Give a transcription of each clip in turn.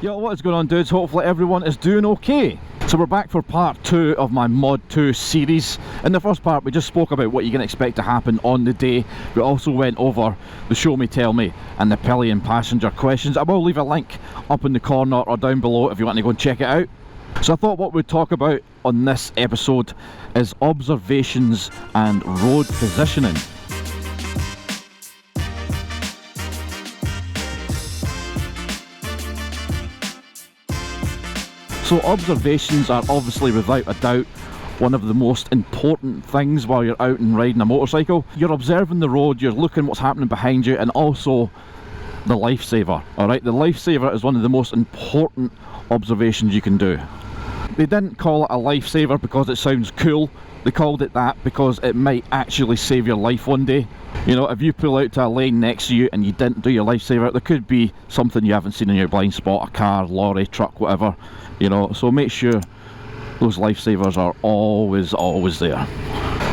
Yo, what is going on, dudes? Hopefully everyone is doing okay. So we're back for part 2 of my Mod 2 series. In the first part we just spoke about what you can expect to happen on the day. We also went over the show me, tell me and the pillion passenger questions. I will leave a link up in the corner or down below if you want to go and check it out. So I thought what we'd talk about on this episode is observations and road positioning. So observations are obviously, without a doubt, one of the most important things while you're out and riding a motorcycle. You're observing the road, you're looking what's happening behind you, and also the lifesaver. Alright, the lifesaver is one of the most important observations you can do. They didn't call it a lifesaver because it sounds cool. They called it that because it might actually save your life one day. You know, if you pull out to a lane next to you and you didn't do your lifesaver, there could be something you haven't seen in your blind spot, a car, lorry, truck, whatever, you know, so make sure those lifesavers are always there.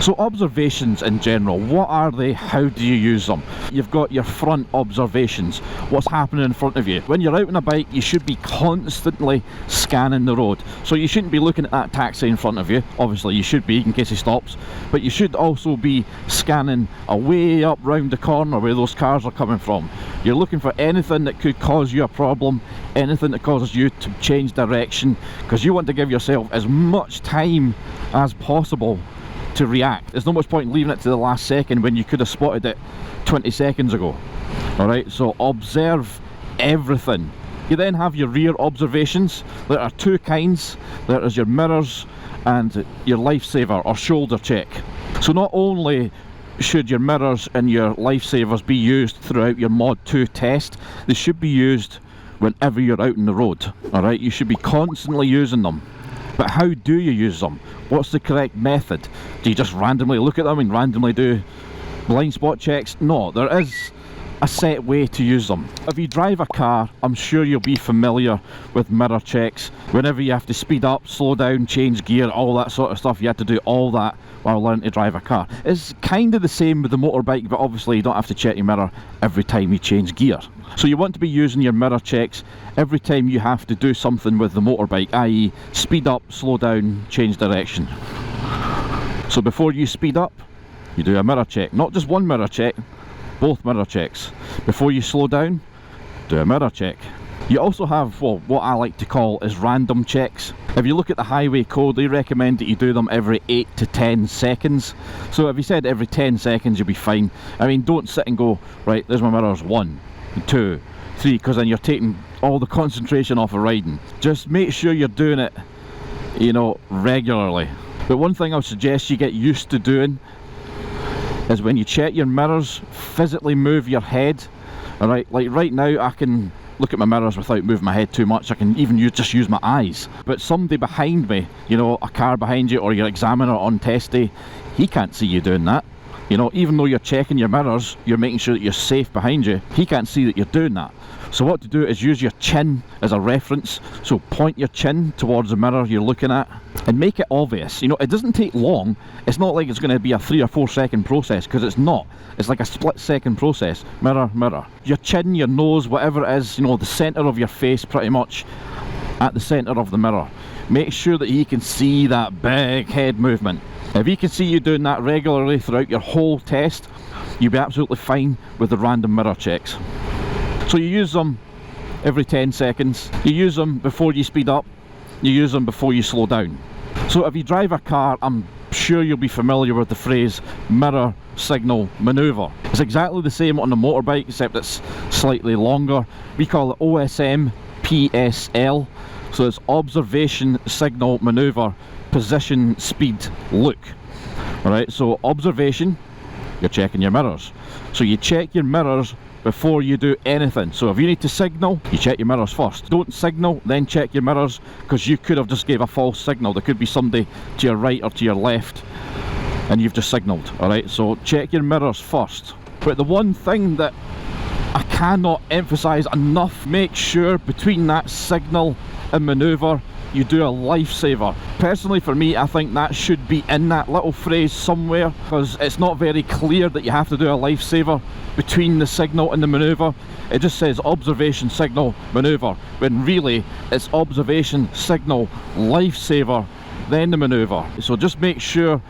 So observations in general, what are they? How do you use them? You've got your front observations, what's happening in front of you. When you're out on a bike, you should be constantly scanning the road. So you shouldn't be looking at that taxi in front of you. Obviously you should be in case he stops, but you should also be scanning away up round the corner where those cars are coming from. You're looking for anything that could cause you a problem, anything that causes you to change direction, because you want to give yourself as much time as possible to react. There's not much point leaving it to the last second when you could have spotted it 20 seconds ago. Alright, so observe everything. You then have your rear observations. There are two kinds. There is your mirrors and your lifesaver or shoulder check. So not only should your mirrors and your lifesavers be used throughout your Mod 2 test, they should be used whenever you're out on the road. Alright, you should be constantly using them. But how do you use them? What's the correct method? Do you just randomly look at them and randomly do blind spot checks? No, there is a set way to use them. If you drive a car, I'm sure you'll be familiar with mirror checks. Whenever you have to speed up, slow down, change gear, all that sort of stuff, you have to do all that while learning to drive a car. It's kind of the same with the motorbike, but obviously you don't have to check your mirror every time you change gear. So you want to be using your mirror checks every time you have to do something with the motorbike, i.e. speed up, slow down, change direction. So before you speed up, you do a mirror check. Not just one mirror check, both mirror checks. Before you slow down, do a mirror check. You also have, well, what I like to call is random checks. If you look at the highway code, they recommend that you do them every 8 to 10 seconds. So if you said every 10 seconds, you'll be fine. I mean, don't sit and go, right, there's my mirrors, 1, 2, 3, because then you're taking all the concentration off of riding. Just make sure you're doing it, you know, regularly. But one thing I would suggest you get used to doing is when you check your mirrors, physically move your head. Alright, like right now I can look at my mirrors without moving my head too much. I can even just use my eyes. But somebody behind me, you know, a car behind you or your examiner on test day, he can't see you doing that. You know, even though you're checking your mirrors, you're making sure that you're safe behind you, he can't see that you're doing that. So what to do is use your chin as a reference. So point your chin towards the mirror you're looking at and make it obvious. You know, it doesn't take long. It's not like it's going to be a 3 or 4 second process, because it's not. It's like a split second process. Mirror, mirror. Your chin, your nose, whatever it is, you know, the centre of your face pretty much at the centre of the mirror. Make sure that he can see that big head movement. If he can see you doing that regularly throughout your whole test, you'll be absolutely fine with the random mirror checks. So you use them every 10 seconds, you use them before you speed up, you use them before you slow down. So if you drive a car, I'm sure you'll be familiar with the phrase mirror signal manoeuvre. It's exactly the same on the motorbike, except it's slightly longer. We call it OSM PSL, so it's observation signal manoeuvre, position, speed, look. Alright, so observation, you're checking your mirrors. So you check your mirrors before you do anything. So if you need to signal, you check your mirrors first. Don't signal, then check your mirrors, because you could have just gave a false signal. There could be somebody to your right or to your left and you've just signalled. Alright, so check your mirrors first. But the one thing that I cannot emphasise enough, make sure between that signal and manoeuvre you do a lifesaver. Personally for me, I think that should be in that little phrase somewhere, because it's not very clear that you have to do a lifesaver between the signal and the manoeuvre. It just says observation, signal, manoeuvre, when really it's observation, signal, lifesaver, then the manoeuvre. So just make sure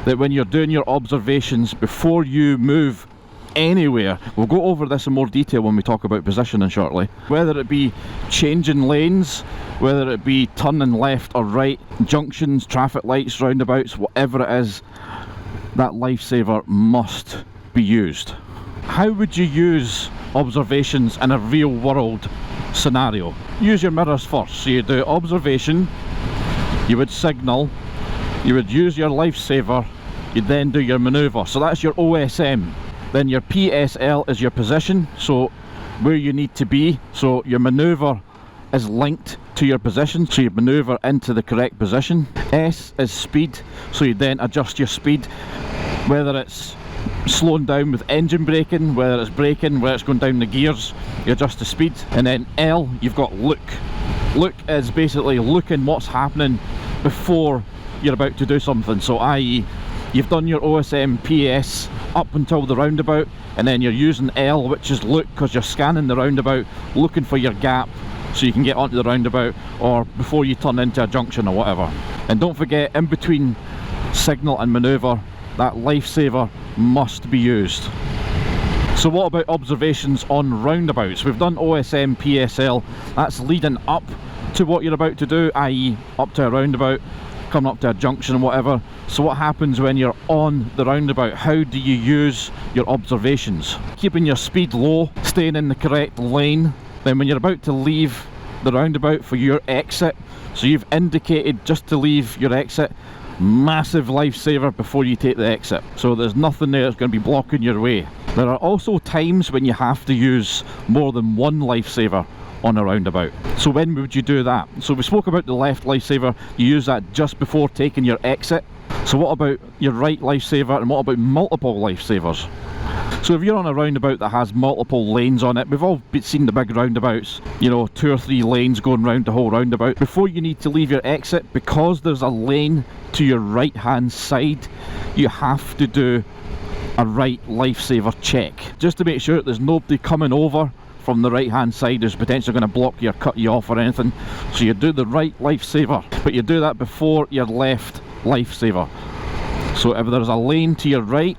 that when you're doing your observations before you move anywhere, we'll go over this in more detail when we talk about positioning shortly, whether it be changing lanes, whether it be turning left or right, junctions, traffic lights, roundabouts, whatever it is, that lifesaver must be used. How would you use observations in a real world scenario? Use your mirrors first. So you do observation, you would signal, you would use your lifesaver, you'd then do your manoeuvre. So that's your OSM. Then your PSL is your position, so where you need to be. So your manoeuvre is linked to your position, so you manoeuvre into the correct position. S is speed, so you then adjust your speed, whether it's slowing down with engine braking, whether it's braking, whether it's going down the gears, you adjust the speed. And then L, you've got look. Look is basically looking what's happening before you're about to do something. So i.e., you've done your OSM PS up until the roundabout, and then you're using L, which is look, because you're scanning the roundabout, looking for your gap so you can get onto the roundabout, or before you turn into a junction or whatever. And don't forget, in between signal and manoeuvre, that lifesaver must be used. So what about observations on roundabouts? We've done OSM, PSL, that's leading up to what you're about to do, i.e. up to a roundabout, coming up to a junction and whatever. So what happens when you're on the roundabout? How do you use your observations? Keeping your speed low, staying in the correct lane. Then when you're about to leave the roundabout for your exit, so you've indicated just to leave your exit, massive lifesaver before you take the exit, so there's nothing there that's going to be blocking your way. There are also times when you have to use more than one lifesaver on a roundabout. So when would you do that? So we spoke about the left lifesaver, you use that just before taking your exit. So what about your right lifesaver, and what about multiple lifesavers? So if you're on a roundabout that has multiple lanes on it, we've all seen the big roundabouts, you know, 2 or 3 lanes going round the whole roundabout. Before you need to leave your exit, because there's a lane to your right hand side, you have to do a right lifesaver check, just to make sure that there's nobody coming over from the right hand side who's potentially going to block you or cut you off or anything. So you do the right lifesaver, but you do that before your left lifesaver. So if there's a lane to your right,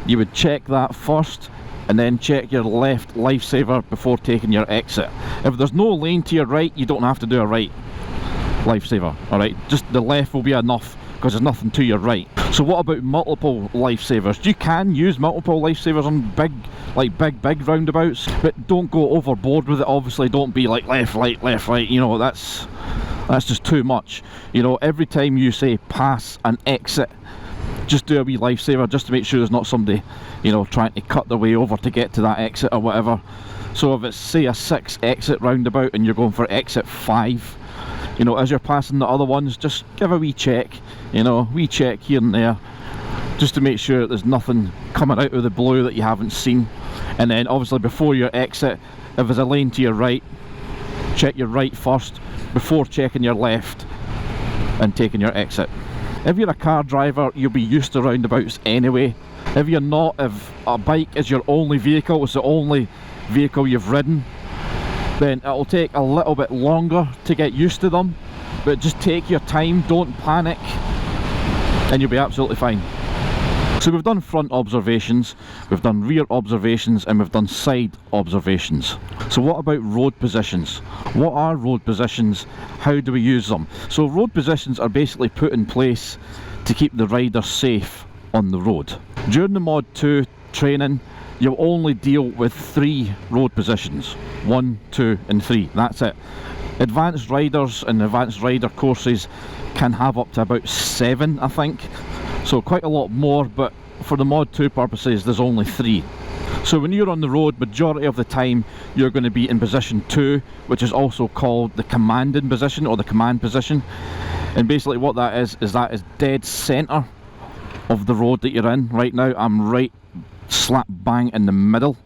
you would check that first, and then check your left lifesaver before taking your exit. If there's no lane to your right, you don't have to do a right lifesaver, alright? Just the left will be enough, because there's nothing to your right. So what about multiple lifesavers? You can use multiple lifesavers on big roundabouts, but don't go overboard with it. Obviously don't be like left, right, you know, that's just too much. You know, every time you say pass and exit, just do a wee lifesaver, just to make sure there's not somebody, you know, trying to cut their way over to get to that exit or whatever. So if it's, say, a 6 exit roundabout and you're going for exit 5, you know, as you're passing the other ones, just give a wee check, you know, wee check here and there, just to make sure that there's nothing coming out of the blue that you haven't seen. And then obviously before your exit, if there's a lane to your right, check your right first before checking your left and taking your exit. If you're a car driver, you'll be used to roundabouts anyway. If you're not, if a bike is your only vehicle, it's the only vehicle you've ridden, then it'll take a little bit longer to get used to them, but just take your time, don't panic, and you'll be absolutely fine. So we've done front observations, we've done rear observations, and we've done side observations. So what about road positions? What are road positions? How do we use them? So road positions are basically put in place to keep the rider safe on the road. During the Mod 2 training, you'll only deal with 3 road positions. 1, 2 and 3, that's it. Advanced riders and advanced rider courses can have up to about 7, I think. So quite a lot more, but for the Mod 2 purposes there's only 3. So when you're on the road, majority of the time you're going to be in position 2, which is also called the commanding position or the command position. And basically what that is dead centre of the road that you're in. Right now I'm right slap bang in the middle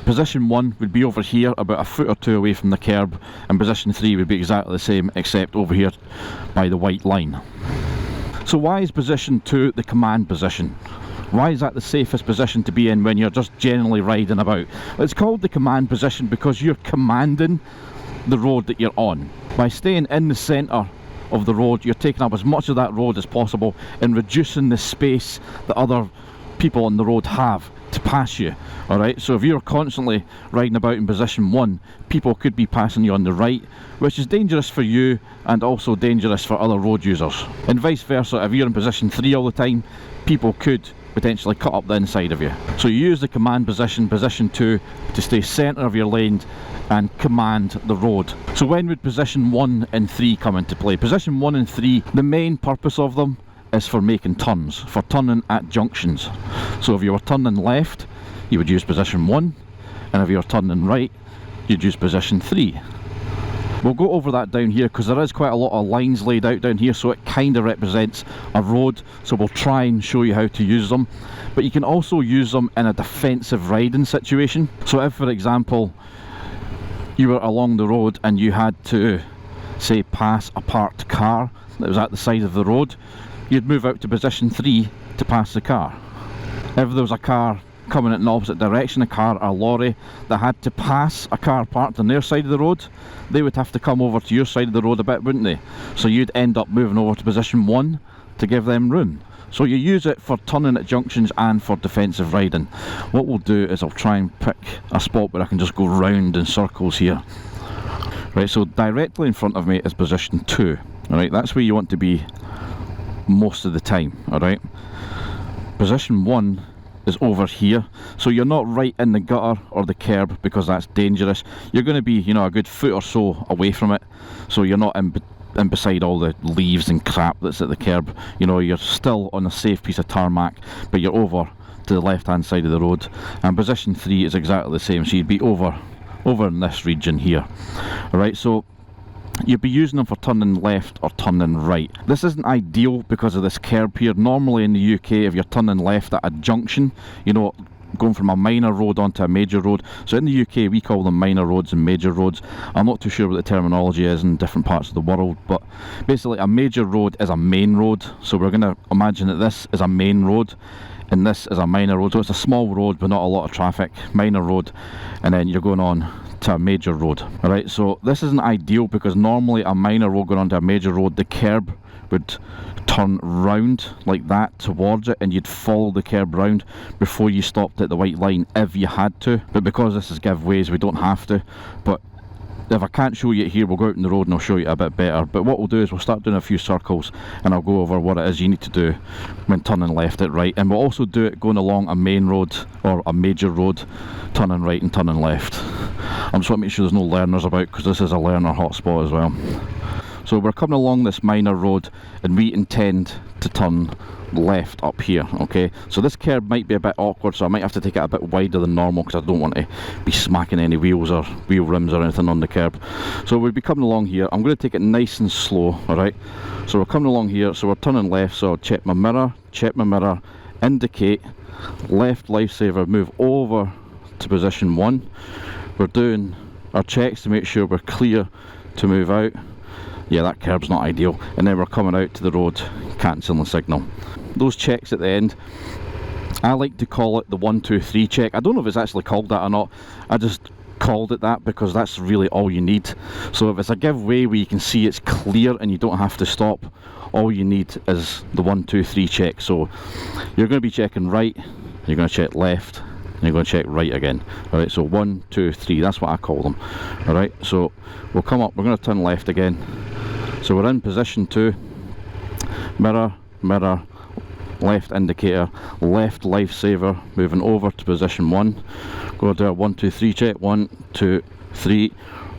Position 1 would be over here, about a foot or two away from the curb, and position 3 would be exactly the same, except over here by the white line. So why is position 2 the command position? Why is that the safest position to be in when you're just generally riding about? It's called the command position because you're commanding the road that you're on. By staying in the centre of the road, you're taking up as much of that road as possible and reducing the space that other people on the road have to pass you. Alright, so if you're constantly riding about in position 1, people could be passing you on the right, which is dangerous for you and also dangerous for other road users. And vice versa, if you're in position 3 all the time, people could potentially cut up the inside of you. So you use the command position, position 2, to stay centre of your lane and command the road. So when would position 1 and 3 come into play? Position 1 and 3, the main purpose of them is for making turns, for turning at junctions. So if you were turning left, you would use position 1, and if you were turning right, you'd use position 3. We'll go over that down here because there is quite a lot of lines laid out down here, so it kind of represents a road, so we'll try and show you how to use them. But you can also use them in a defensive riding situation. So if, for example, you were along the road and you had to, say, pass a parked car that was at the side of the road, you'd move out to position 3 to pass the car. If there was a car coming in the opposite direction, a car or a lorry that had to pass a car parked on their side of the road, they would have to come over to your side of the road a bit, wouldn't they? So you'd end up moving over to position 1 to give them room. So you use it for turning at junctions and for defensive riding. What we'll do is I'll try and pick a spot where I can just go round in circles here. Right, so directly in front of me is position 2. Alright, that's where you want to be most of the time. Alright, position 1 is over here, so you're not right in the gutter or the curb because that's dangerous. You're going to be, you know, a good foot or so away from it, so you're not in beside all the leaves and crap that's at the curb. You know, you're still on a safe piece of tarmac, but you're over to the left hand side of the road. And position 3 is exactly the same, so you'd be over in this region here. Alright, so you'd be using them for turning left or turning right. This isn't ideal because of this curb here. Normally in the UK, if you're turning left at a junction, you know, going from a minor road onto a major road. So in the UK we call them minor roads and major roads. I'm not too sure what the terminology is in different parts of the world, but basically a major road is a main road. So we're going to imagine that this is a main road and this is a minor road. So it's a small road but not a lot of traffic, minor road, and then you're going on to a major road. Alright, so this isn't ideal because normally a minor road going onto a major road, the curb would turn round like that towards it and you'd follow the curb round before you stopped at the white line if you had to. But because this is giveaways, we don't have to. But if I can't show you it here, we'll go out on the road and I'll show you it a bit better. But what we'll do is we'll start doing a few circles and I'll go over what it is you need to do when turning left at right. And we'll also do it going along a main road or a major road, turning right and turning left. I just want to make sure there's no learners about because this is a learner hotspot as well. So we're coming along this minor road and we intend to turn left up here, okay? So this curb might be a bit awkward, so I might have to take it a bit wider than normal because I don't want to be smacking any wheels or wheel rims or anything on the curb. So we'll be coming along here. I'm going to take it nice and slow, alright? So we're coming along here, so we're turning left, so I'll check my mirror, indicate, left lifesaver, move over to position 1. We're doing our checks to make sure we're clear to move out. Yeah, that curb's not ideal. And then we're coming out to the road, cancelling the signal. Those checks at the end, I like to call it the 1, 2, 3 check. I don't know if it's actually called that or not. I just called it that because that's really all you need. So if it's a giveaway where you can see it's clear and you don't have to stop, all you need is the 1, 2, 3 check. So you're going to be checking right, you're going to check left, and you're going to check right again. Alright, so 1, 2, 3, that's what I call them. Alright, so we'll come up, we're going to turn left again. So we're in position 2, mirror, left indicator, left lifesaver, moving over to position 1. Go do a 1, 2, 3 check, 1, 2, 3,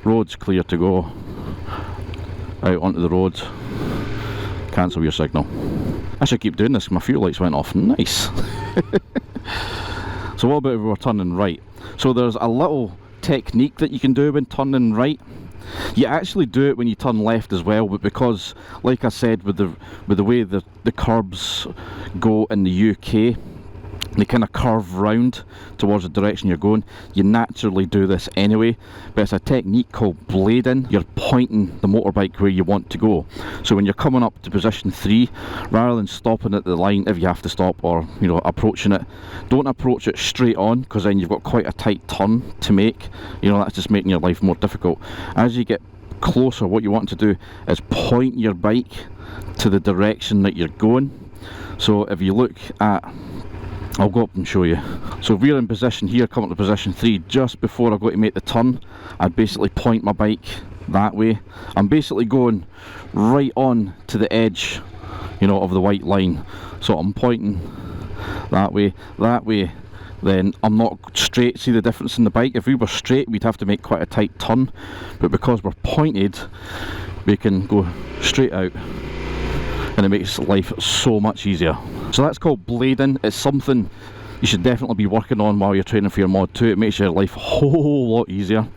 road's clear to go, out onto the road, cancel your signal. I should keep doing this because my fuel lights went off, nice. So what about if we're turning right? So there's a little technique that you can do when turning right. You actually do it when you turn left as well, but because, like I said, with the way the curbs go in the UK, they kind of curve round towards the direction you're going. You naturally do this anyway, but it's a technique called blading. You're pointing the motorbike where you want to go. So when you're coming up to position 3, rather than stopping at the line if you have to stop, or approaching it, don't approach it straight on, because then you've got quite a tight turn to make. That's just making your life more difficult. As you get closer, what you want to do is point your bike to the direction that you're going. So if you look at, I'll go up and show you. So if we're in position here, coming to position 3, just before I go to make the turn, I basically point my bike that way. I'm basically going right on to the edge, of the white line. So I'm pointing that way, then I'm not straight. See the difference in the bike? If we were straight, we'd have to make quite a tight turn, but because we're pointed, we can go straight out, and it makes life so much easier. So that's called blading. It's something you should definitely be working on while you're training for your mod 2. It makes your life a whole lot easier,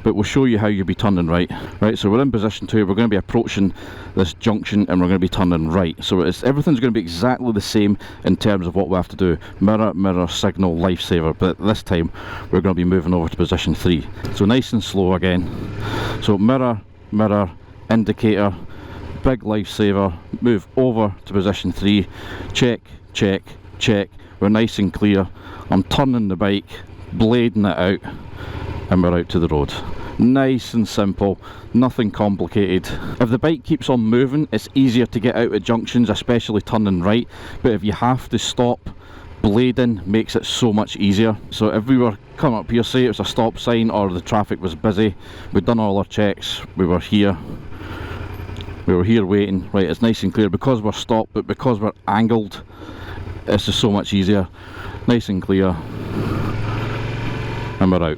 but we'll show you how you'll be turning right. So we're in position 2, we're going to be approaching this junction, and we're going to be turning right. So everything's going to be exactly the same in terms of what we have to do. Mirror, mirror, signal, lifesaver, but this time we're going to be moving over to position 3. So nice and slow again. So mirror, mirror, indicator, big lifesaver, move over to position 3, check, check, check. We're nice and clear. I'm turning the bike, blading it out, and we're out to the road. Nice and simple, nothing complicated. If the bike keeps on moving, it's easier to get out at junctions, especially turning right, but if you have to stop, blading makes it so much easier. So if we were coming up here, say it was a stop sign or the traffic was busy, we'd done all our checks, we were here waiting, right, it's nice and clear because we're stopped, but because we're angled, it's just so much easier. Nice and clear, and we're out.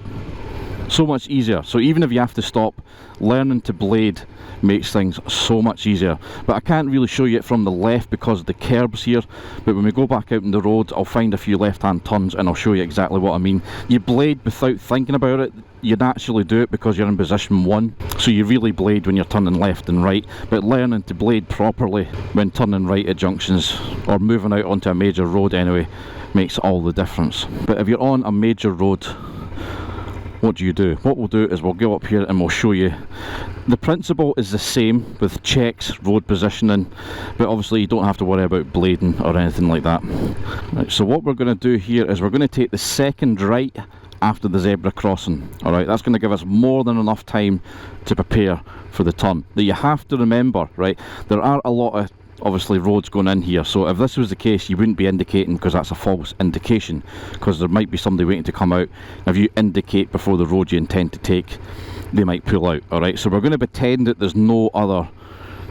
So much easier. So even if you have to stop, learning to blade makes things so much easier. But I can't really show you it from the left because of the curbs here, but when we go back out on the road, I'll find a few left hand turns and I'll show you exactly what I mean. You blade without thinking about it. You naturally do it because you're in position 1, so you really blade when you're turning left and right, but learning to blade properly when turning right at junctions or moving out onto a major road anyway makes all the difference. But if you're on a major road, what do you do? What we'll do is we'll go up here and we'll show you. The principle is the same with checks, road positioning, but obviously you don't have to worry about blading or anything like that. Right, so what we're going to do here is we're going to take the second right after the zebra crossing. Alright, that's going to give us more than enough time to prepare for the turn. Now you have to remember, right, there are a lot of obviously roads going in here, so if this was the case you wouldn't be indicating, because that's a false indication, because there might be somebody waiting to come out. If you indicate before the road you intend to take, they might pull out. Alright, so we're going to pretend that there's no other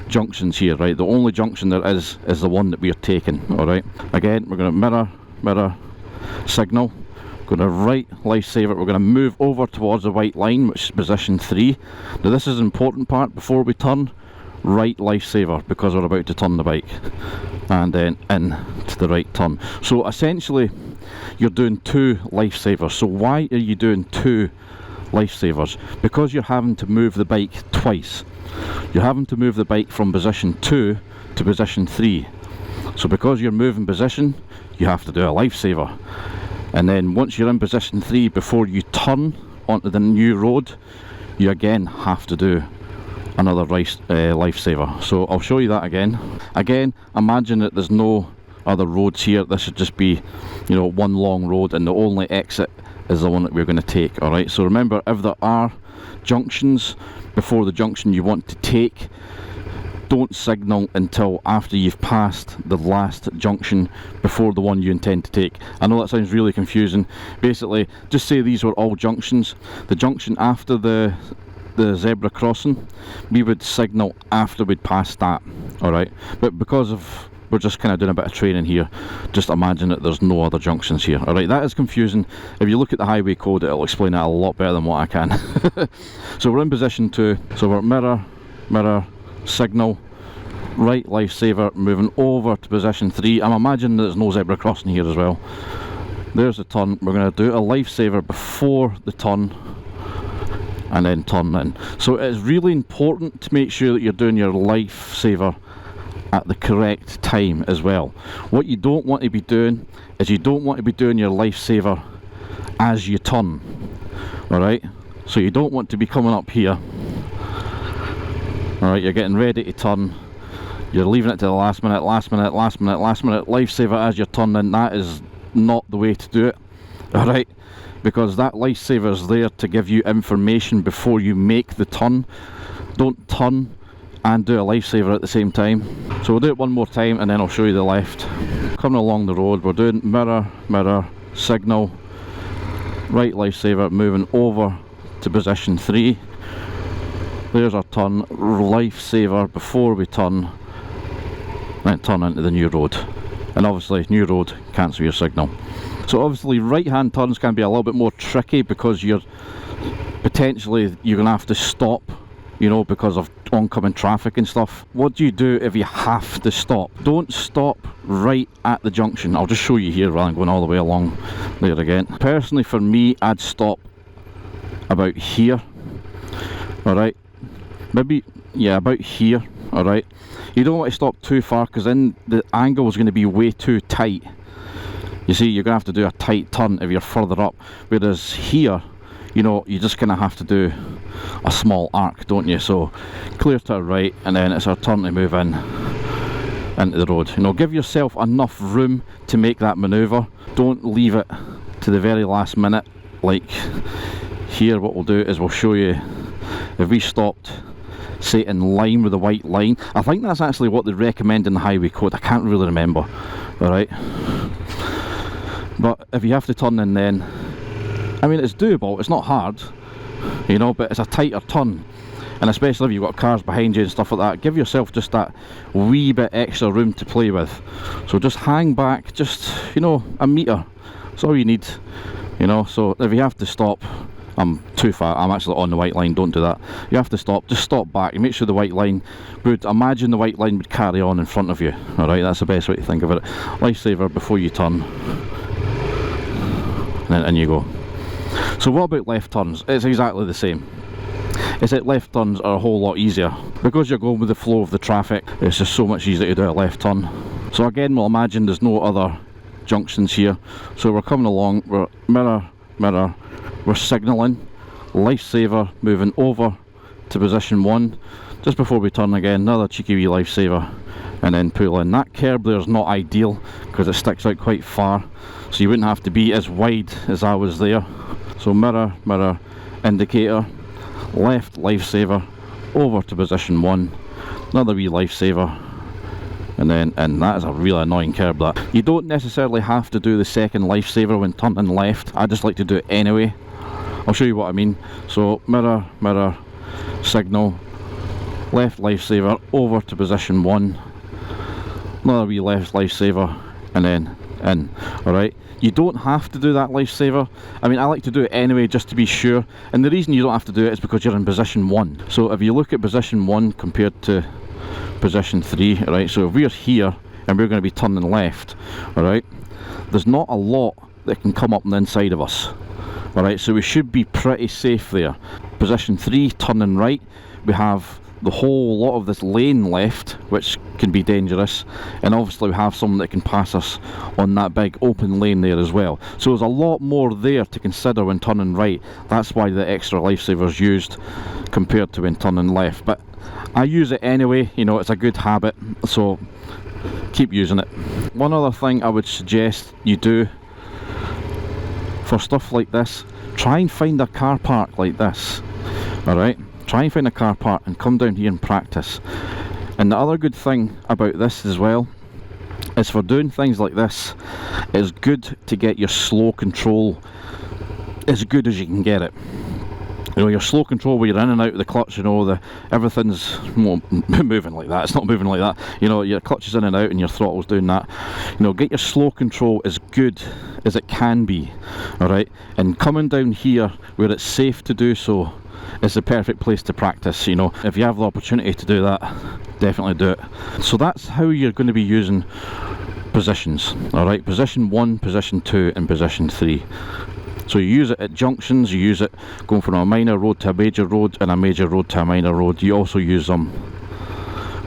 junctions here, right? The only junction there is the one that we're taking. Alright, again we're going to mirror, mirror, signal, going to right lifesaver, we're going to move over towards the white line, which is position 3. Now this is an important part before we turn. Right lifesaver, because we're about to turn the bike, and then in to the right turn. So essentially you're doing 2 lifesavers. So why are you doing 2 lifesavers? Because you're having to move the bike twice. You're having to move the bike from position 2 to position 3. So because you're moving position, you have to do a lifesaver, and then once you're in position 3, before you turn onto the new road, you again have to do another lifesaver. So I'll show you that again. Imagine that there's no other roads here. This should just be, one long road, and the only exit is the one that we're going to take. Alright, so remember, if there are junctions before the junction you want to take, don't signal until after you've passed the last junction before the one you intend to take. I know that sounds really confusing. Basically, just say these were all junctions. The junction after the zebra crossing, we would signal after we'd passed that. Alright, but because of we're just kind of doing a bit of training here, just imagine that there's no other junctions here. Alright, that is confusing. If you look at the highway code, it'll explain that a lot better than what I can. So we're in position 2, so we're mirror, mirror, signal, right lifesaver, moving over to position 3. I'm imagining there's no zebra crossing here as well. There's the turn. We're going to do a lifesaver before the turn, and then turn in. So it's really important to make sure that you're doing your lifesaver at the correct time as well. What you don't want to be doing is you don't want to be doing your lifesaver as you turn. Alright, so you don't want to be coming up here. Alright, you're getting ready to turn, you're leaving it to the last minute, lifesaver as you're turning. That is not the way to do it. Alright, because that lifesaver is there to give you information before you make the turn. Don't turn and do a lifesaver at the same time. So we'll do it one more time and then I'll show you the left. Coming along the road, we're doing mirror, mirror, signal, right lifesaver, moving over to position 3. There's our turn, lifesaver before we turn, then turn into the new road. And obviously new road, cancel your signal. So obviously right hand turns can be a little bit more tricky because you're potentially going to have to stop, you know, because of oncoming traffic and stuff. What do you do if you have to stop? Don't stop right at the junction. I'll just show you here rather than going all the way along there again. Personally for me, I'd stop about here. Alright, maybe, yeah, about here. Alright, you don't want to stop too far because then the angle is going to be way too tight. You see, you're going to have to do a tight turn if you're further up, whereas here, you know, you just kind of have to do a small arc, don't you? So clear to our right and then it's our turn to move in into the road. You know, give yourself enough room to make that manoeuvre. Don't leave it to the very last minute. Like here, what we'll do is we'll show you if we stopped, say, in line with the white line. I think that's actually what they recommend in the highway code. I can't really remember. Alright, but if you have to turn in then, I mean, it's doable, it's not hard, you know, but it's a tighter turn. And especially if you've got cars behind you and stuff like that, give yourself just that wee bit extra room to play with. So just hang back, just, you know, a metre. That's all you need, you know. So if you have to stop, I'm too far, I'm actually on the white line, don't do that. You have to stop, just stop back and make sure the white line would, imagine the white line would carry on in front of you. Alright, that's the best way to think of it. Lifesaver before you turn. And then in you go. So what about left turns? It's exactly the same. Except left turns are a whole lot easier. Because you're going with the flow of the traffic, it's just so much easier to do a left turn. So again, we'll imagine there's no other junctions here. So we're coming along, we're mirror, mirror, we're signalling, lifesaver, moving over to position 1. Just before we turn again, another cheeky wee lifesaver, and then pull in. That curb there is not ideal because it sticks out quite far. So you wouldn't have to be as wide as I was there. So mirror, mirror, indicator, left lifesaver, over to position 1, another wee lifesaver, and then in. That is a really annoying curb, that. You don't necessarily have to do the second lifesaver when turning left. I just like to do it anyway. I'll show you what I mean. So mirror, mirror, signal, left lifesaver, over to position 1, another wee left lifesaver, and then in. Alright, you don't have to do that lifesaver. I mean, I like to do it anyway just to be sure, and the reason you don't have to do it is because you're in position 1. So if you look at position 1 compared to position 3, alright, so if we're here and we're going to be turning left, alright, there's not a lot that can come up on the inside of us. Alright, so we should be pretty safe there. Position 3, turning right, we have the whole lot of this lane left, which can be dangerous, and obviously we have someone that can pass us on that big open lane there as well. So there's a lot more there to consider when turning right. That's why the extra lifesaver is used compared to when turning left. But I use it anyway, you know, it's a good habit, so keep using it. One other thing I would suggest you do for stuff like this, try and find a car park like this. Alright, try and find a car park and come down here and practice. And the other good thing about this as well is for doing things like this, it's good to get your slow control as good as you can get it. You know, your slow control where you're in and out of the clutch, you know, everything's moving like that. It's not moving like that. You know, your clutch is in and out and your throttle's doing that. You know, get your slow control as good as it can be. Alright, and coming down here where it's safe to do so is the perfect place to practice. You know, if you have the opportunity to do that, definitely do it. So that's how you're going to be using positions. Alright, position 1, position 2 and position 3. So you use it at junctions, you use it going from a minor road to a major road and a major road to a minor road. You also use them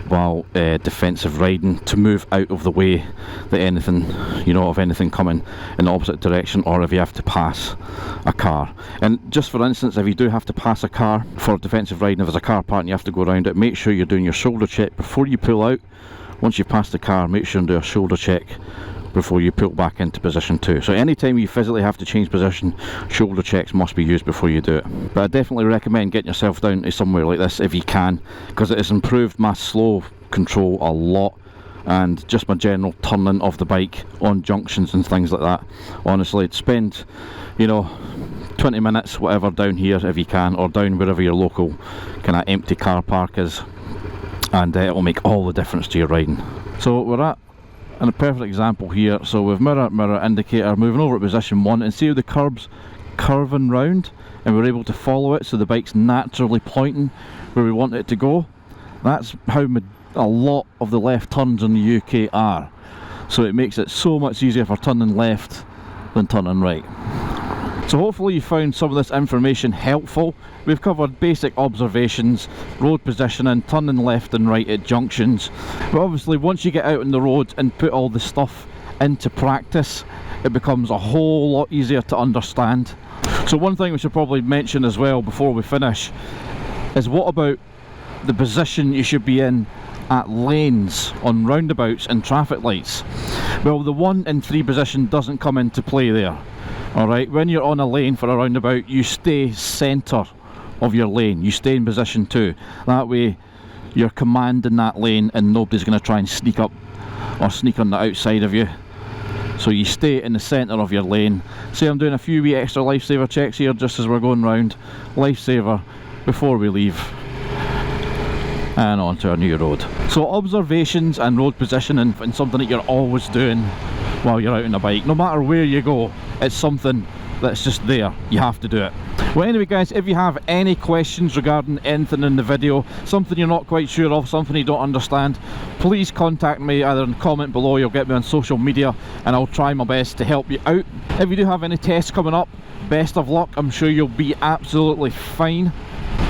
while defensive riding, to move out of the way that anything, you know, of anything coming in the opposite direction, or if you have to pass a car. And just for instance, if you do have to pass a car for defensive riding, if there's a car park and you have to go around it, make sure you're doing your shoulder check before you pull out. Once you've passed the car, make sure and do a shoulder check before you pull back into position 2. So anytime you physically have to change position, shoulder checks must be used before you do it. But I definitely recommend getting yourself down to somewhere like this if you can, because it has improved my slow control a lot, and just my general turning of the bike on junctions and things like that. Honestly, spend, you know, 20 minutes whatever down here if you can, or down wherever your local kind of empty car park is, and it will make all the difference to your riding. So we're at and a perfect example here. So with mirror indicator moving over at position 1, and see how the curb's curving round and we're able to follow it, so the bike's naturally pointing where we want it to go. That's how a lot of the left turns in the UK are, so it makes it so much easier for turning left than turning right. So hopefully you found some of this information helpful. We've covered basic observations, road positioning, turning left and right at junctions. But obviously once you get out on the road and put all this stuff into practice, it becomes a whole lot easier to understand. So one thing we should probably mention as well before we finish is, what about the position you should be in at lanes on roundabouts and traffic lights? Well, the 1 in 3 position doesn't come into play there. Alright, when you're on a lane for a roundabout, you stay centre of your lane, you stay in position 2. That way you're commanding that lane and nobody's going to try and sneak up or sneak on the outside of you. So you stay in the centre of your lane. Say I'm doing a few wee extra lifesaver checks here just as we're going round. Lifesaver before we leave, and on to our new road. So observations and road positioning is something that you're always doing while you're out on a bike. No matter where you go, it's something that's just there. You have to do it. Well, anyway guys, if you have any questions regarding anything in the video, something you're not quite sure of, something you don't understand, please contact me either in the comment below, you'll get me on social media, and I'll try my best to help you out. If you do have any tests coming up, best of luck. I'm sure you'll be absolutely fine.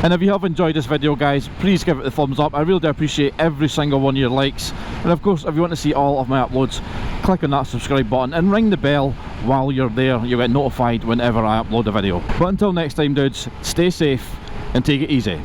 And if you have enjoyed this video guys, please give it a thumbs up. I really do appreciate every single one of your likes. And of course, if you want to see all of my uploads, click on that subscribe button and ring the bell while you're there. You'll get notified whenever I upload a video. But until next time dudes, stay safe and take it easy.